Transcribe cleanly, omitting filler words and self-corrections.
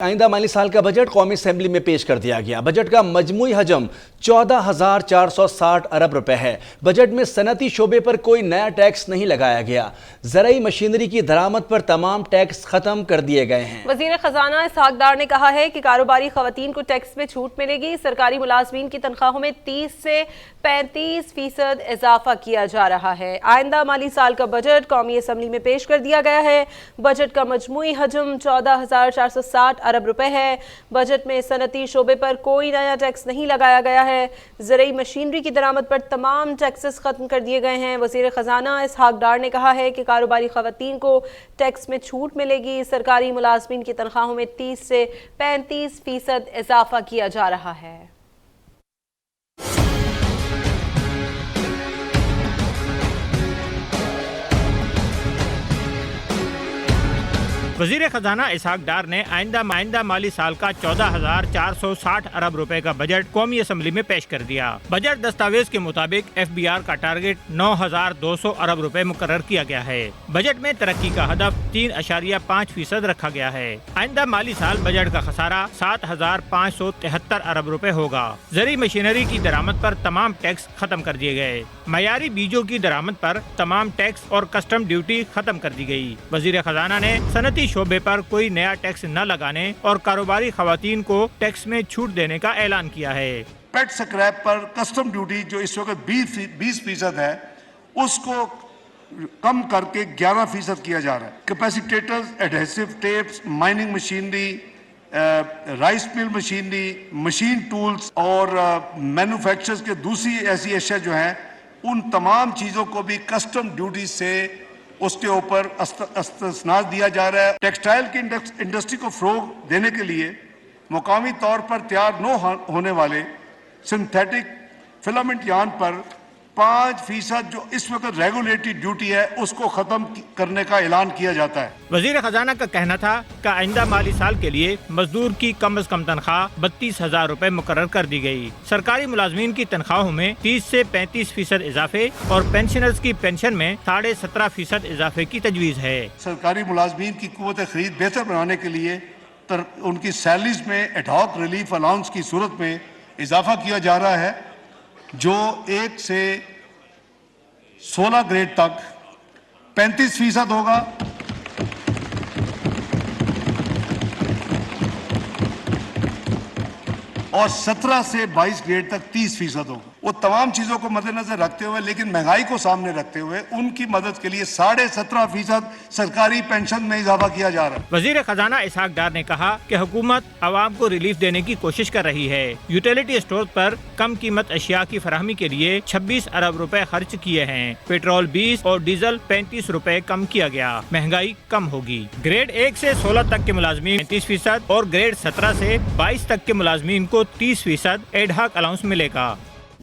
آئندہ مالی سال کا بجٹ قومی اسمبلی میں پیش کر دیا گیا۔ بجٹ کا مجموعی حجم 14,460 ارب روپے ہے۔ بجٹ میں صنعتی شعبے پر کوئی نیا ٹیکس نہیں لگایا گیا۔ زرعی مشینری کی درآمد پر تمام ٹیکس ختم کر دیے گئے ہیں۔ وزیر خزانہ اسحاق ڈار نے کہا ہے کہ کاروباری خواتین کو ٹیکس میں چھوٹ ملے گی۔ سرکاری ملازمین کی تنخواہوں میں 30 سے 35% اضافہ کیا جا رہا ہے۔ آئندہ مالی سال کا بجٹ قومی اسمبلی میں پیش کر دیا گیا ہے۔ بجٹ کا مجموعی حجم 14,460 ارب روپے ہے۔ بجٹ میں صنعتی شعبے پر کوئی نیا ٹیکس نہیں لگایا گیا ہے۔ زرعی مشینری کی درآمد پر تمام ٹیکسز ختم کر دیے گئے ہیں۔ وزیر خزانہ اسحاق ڈار نے کہا ہے کہ کاروباری خواتین کو ٹیکس میں چھوٹ ملے گی۔ سرکاری ملازمین کی تنخواہوں میں 30 سے 35% اضافہ کیا جا رہا ہے۔ وزیر خزانہ اسحاق ڈار نے آئندہ مالی سال کا 14,460 ارب روپے کا بجٹ قومی اسمبلی میں پیش کر دیا۔ بجٹ دستاویز کے مطابق FBR کا ٹارگٹ 9,200 ارب روپے مقرر کیا گیا ہے۔ بجٹ میں ترقی کا ہدف 3.5% رکھا گیا ہے۔ آئندہ مالی سال بجٹ کا خسارہ 7,573 ارب روپے ہوگا۔ زرعی مشینری کی درآمد پر تمام ٹیکس ختم کر دیے گئے۔ معیاری بیجوں کی درآمد پر تمام ٹیکس اور کسٹم ڈیوٹی ختم کر دی گئی۔ وزیر خزانہ نے صنعتی شعبے پر کوئی نیا ٹیکس نہ لگانے اور کاروباری خواتین کو ٹیکس میں چھوٹ دینے کا اعلان کیا ہے۔ پیٹ سکریپ پر کسٹم ڈیوٹی جو اس وقت 20% ہے اس کو کم کر کے 11% کیا جا رہا ہے۔ Capacitors, adhesive tapes, mining machinery, rice mill machinery, machine tools اور مینوفیکچرز کے دوسری ایسی اشیاء جو ہیں ان تمام چیزوں کو بھی کسٹم ڈیوٹی سے اس کے اوپر استثناء دیا جا رہا ہے۔ ٹیکسٹائل کی انڈسٹری کو فروغ دینے کے لیے مقامی طور پر تیار نہ ہونے والے سنتھیٹک فلامنٹ یارن پر 5% جو اس وقت ریگولیٹری ڈیوٹی ہے اس کو ختم کرنے کا اعلان کیا جاتا ہے۔ وزیر خزانہ کا کہنا تھا کہ آئندہ مالی سال کے لیے مزدور کی کم از کم تنخواہ 32,000 روپے مقرر کر دی گئی۔ سرکاری ملازمین کی تنخواہوں میں 30 سے 35% اضافے اور پینشنرز کی پینشن میں 17.5% اضافے کی تجویز ہے۔ سرکاری ملازمین کی قوت خرید بہتر بنانے کے لیے ان کی سیلریز میں ایڈ ہاک ریلیف الاؤنس کی صورت میں اضافہ کیا جا رہا ہے جو 1 سے 16 گریڈ تک 35% ہوگا اور 17 سے 22 گریڈ تک 30% ہوگا۔ وہ تمام چیزوں کو مد نظر رکھتے ہوئے لیکن مہنگائی کو سامنے رکھتے ہوئے ان کی مدد کے لیے 17.5% سرکاری پینشن میں اضافہ کیا جا رہا ہے۔ وزیر خزانہ اسحاق ڈار نے کہا کہ حکومت عوام کو ریلیف دینے کی کوشش کر رہی ہے۔ یوٹیلیٹی اسٹور پر کم قیمت اشیاء کی فراہمی کے لیے 26 ارب روپے خرچ کیے ہیں۔ پیٹرول 20 اور ڈیزل 35 روپے کم کیا گیا۔ مہنگائی کم ہوگی۔ گریڈ 1 سے 16 تک کے ملازمین 35% اور گریڈ 17 سے 22 تک کے ملازمین کو 30% ایڈ ہاک الاؤنس ملے گا۔